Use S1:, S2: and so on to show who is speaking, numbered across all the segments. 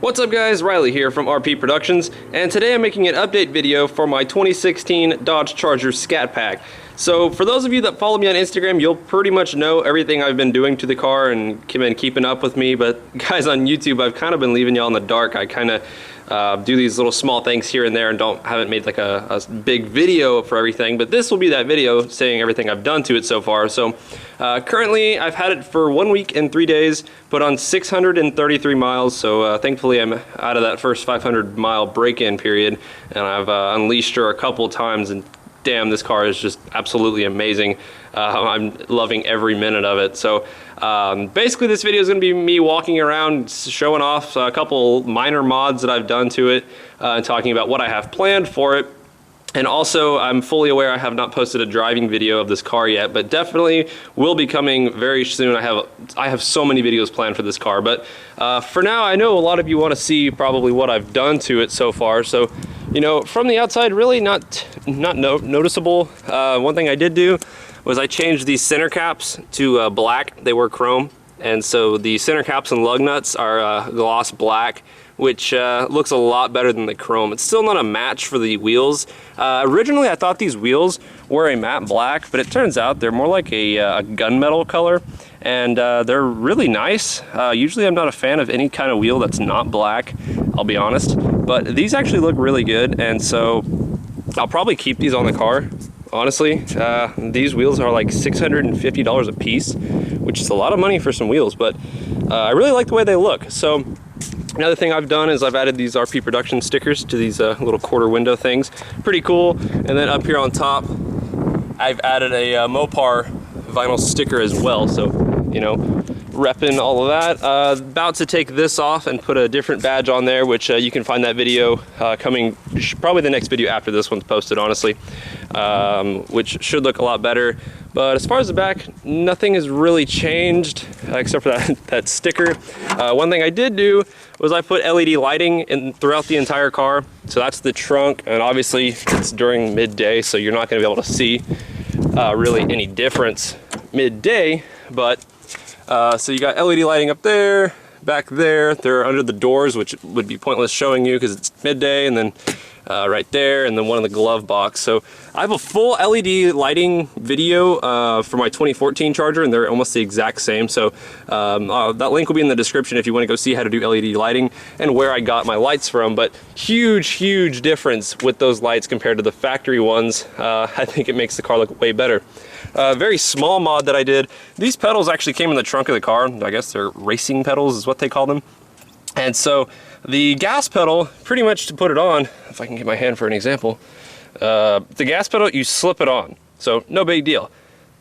S1: What's up guys, Riley here from RP Productions, and today I'm making an update video for my 2016 Dodge Charger Scat Pack. So for those of you that follow me on Instagram, you'll pretty much know everything I've been doing to the car and been keeping up with me, but guys on YouTube, I've kind of been leaving y'all in the dark. I kind of do these little small things here and there and haven't made like a big video for everything, but this will be that video saying everything I've done to it so far. So currently I've had it for 1 week and 3 days, put on 633 miles, so thankfully I'm out of that first 500 mile break-in period, and I've unleashed her a couple times, and damn, this car is just absolutely amazing. I'm loving every minute of it. So basically this video is going to be me walking around showing off a couple minor mods that I've done to it, and talking about what I have planned for it. And also, I'm fully aware I have not posted a driving video of this car yet, but definitely will be coming very soon. I have so many videos planned for this car, but for now, I know a lot of you want to see probably what I've done to it so far. So, you know, from the outside, really not noticeable. One thing I did do was I changed these center caps to black. They were chrome, and so the center caps and lug nuts are gloss black, which looks a lot better than the chrome. It's still not a match for the wheels. Originally, I thought these wheels were a matte black, but it turns out they're more like a gunmetal color, and they're really nice. Usually, I'm not a fan of any kind of wheel that's not black, I'll be honest, but these actually look really good, and so I'll probably keep these on the car. Honestly, these wheels are like $650 a piece, which is a lot of money for some wheels, but I really like the way they look. So another thing I've done is I've added these RP Production stickers to these little quarter window things. Pretty cool. And then up here on top, I've added a Mopar vinyl sticker as well. So, you know, repping all of that. About to take this off and put a different badge on there, which you can find that video coming, probably the next video after this one's posted, honestly, which should look a lot better. But as far as the back, nothing has really changed except for that sticker. One thing I did do was I put LED lighting throughout the entire car. So that's the trunk, and obviously it's during midday, so you're not gonna be able to see really any difference midday. But so you got LED lighting up there, back there. They're under the doors, which would be pointless showing you because it's midday, and then right there, and then one in the glove box. So I have a full LED lighting video for my 2014 Charger, and they're almost the exact same. So that link will be in the description if you want to go see how to do LED lighting and where I got my lights from. But huge difference with those lights compared to the factory ones. I think it makes the car look way better. Very small mod that I did. These pedals actually came in the trunk of the car. I guess they're racing pedals is what they call them. And so the gas pedal, pretty much to put it on, if I can get my hand for an example, the gas pedal, you slip it on. So no big deal.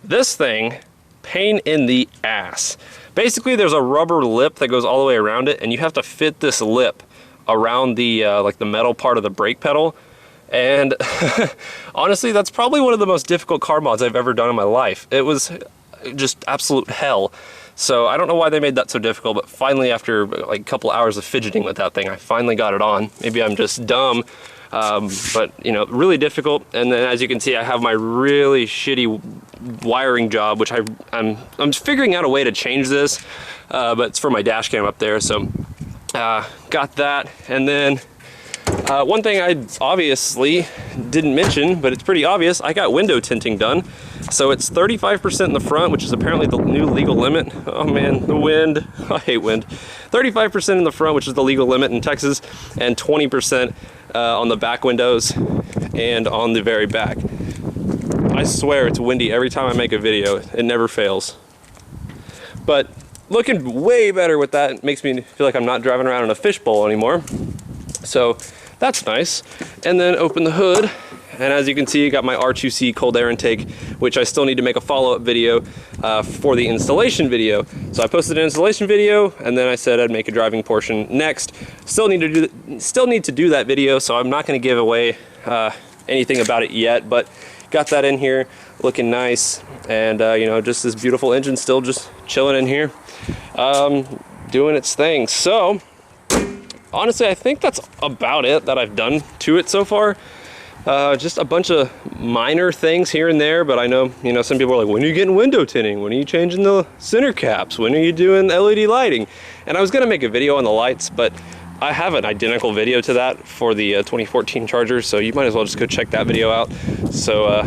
S1: This thing, pain in the ass. Basically, there's a rubber lip that goes all the way around it, and you have to fit this lip around the like the metal part of the brake pedal. And honestly, that's probably one of the most difficult car mods I've ever done in my life. It was just absolute hell. So I don't know why they made that so difficult, but finally after like a couple hours of fidgeting with that thing, I finally got it on. Maybe I'm just dumb, but you know, really difficult. And then as you can see, I have my really shitty wiring job, which I'm figuring out a way to change this, but it's for my dash cam up there. So got that. And then one thing I obviously didn't mention, but it's pretty obvious, I got window tinting done. So it's 35% in the front, which is apparently the new legal limit. Oh man, the wind, I hate wind. 35% in the front, which is the legal limit in Texas, and 20% on the back windows and on the very back. I swear it's windy every time I make a video. It never fails. But looking way better with that. It makes me feel like I'm not driving around in a fishbowl anymore. So that's nice. And then open the hood, and as you can see, I got my R2C Cold Air Intake, which I still need to make a follow-up video for the installation video. So I posted an installation video, and then I said I'd make a driving portion next. Still need to do that video, so I'm not going to give away anything about it yet, but got that in here, looking nice, and you know, just this beautiful engine still just chilling in here, doing its thing. So honestly, I think that's about it that I've done to it so far. Just a bunch of minor things here and there, but I know, you know, some people are like, when are you getting window tinting? When are you changing the center caps? When are you doing LED lighting? And I was gonna make a video on the lights, but I have an identical video to that for the 2014 Charger, so you might as well just go check that video out. So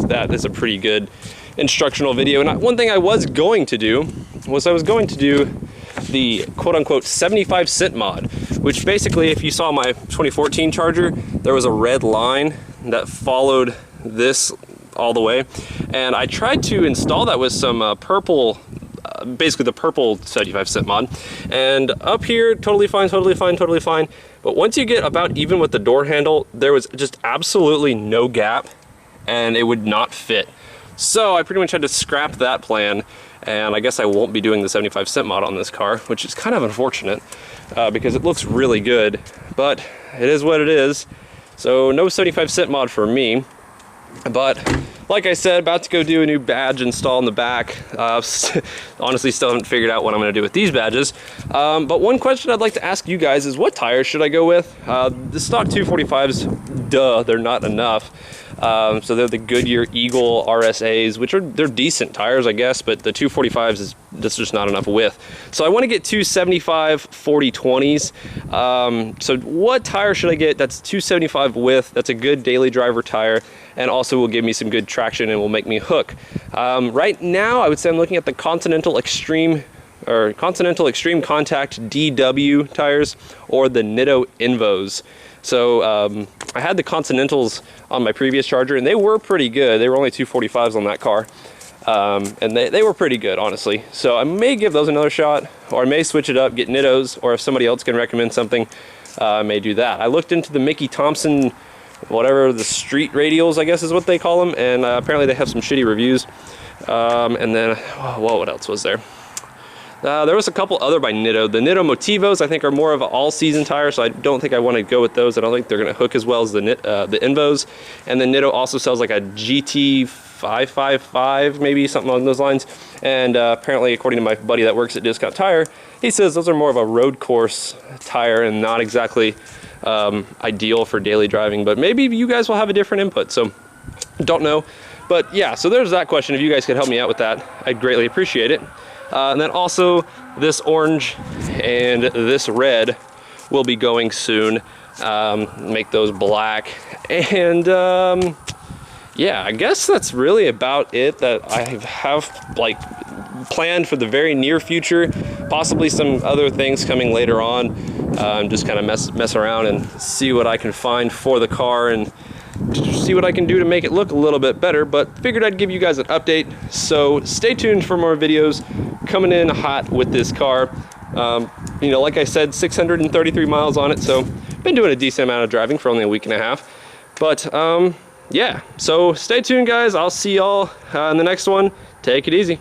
S1: that is a pretty good instructional video. And one thing I was going to do was I was going to do the quote-unquote 75-cent mod, which basically, if you saw my 2014 Charger, there was a red line that followed this all the way, and I tried to install that with some purple, basically the purple 75-cent mod, and up here totally fine, but once you get about even with the door handle, there was just absolutely no gap and it would not fit. So I pretty much had to scrap that plan, and I guess I won't be doing the 75-cent mod on this car, which is kind of unfortunate because it looks really good, but it is what it is. So no 75-cent mod for me. But like I said, about to go do a new badge install in the back. Honestly, still haven't figured out what I'm going to do with these badges. But one question I'd like to ask you guys is, what tires should I go with? The stock 245s, duh, they're not enough. So they're the Goodyear Eagle RSAs, which they're decent tires, I guess, but the 245s that's just not enough width. So I want to get two 75 40/20s. So what tire should I get that's 275 width, that's a good daily driver tire, and also will give me some good traction and will make me hook? Right now, I would say I'm looking at the Continental Extreme Contact DW tires or the Nitto Invos. So I had the Continentals on my previous Charger, and they were pretty good. They were only 245s on that car, and they were pretty good, honestly. So I may give those another shot, or I may switch it up, get Nittos, or if somebody else can recommend something, I may do that. I looked into the Mickey Thompson, whatever, the street radials, I guess is what they call them, and apparently they have some shitty reviews. And then, whoa, what else was there? There was a couple other by Nitto. The Nitto Motivos, I think, are more of an all-season tire, so I don't think I want to go with those. I don't think they're going to hook as well as the Invos. And then Nitto also sells like a GT 555, maybe something along those lines. And apparently, according to my buddy that works at Discount Tire, he says those are more of a road course tire and not exactly ideal for daily driving. But maybe you guys will have a different input, so don't know. But yeah, so there's that question. If you guys could help me out with that, I'd greatly appreciate it. And then also this orange and this red will be going soon. Make those black. And yeah, I guess that's really about it that I have like planned for the very near future. Possibly some other things coming later on. Just kind of mess around and see what I can find for the car and see what I can do to make it look a little bit better, but figured I'd give you guys an update. So stay tuned for more videos coming in hot with this car. You know, like I said, 633 miles on it, so been doing a decent amount of driving for only a week and a half. But yeah, so stay tuned, guys. I'll see y'all in the next one. Take it easy.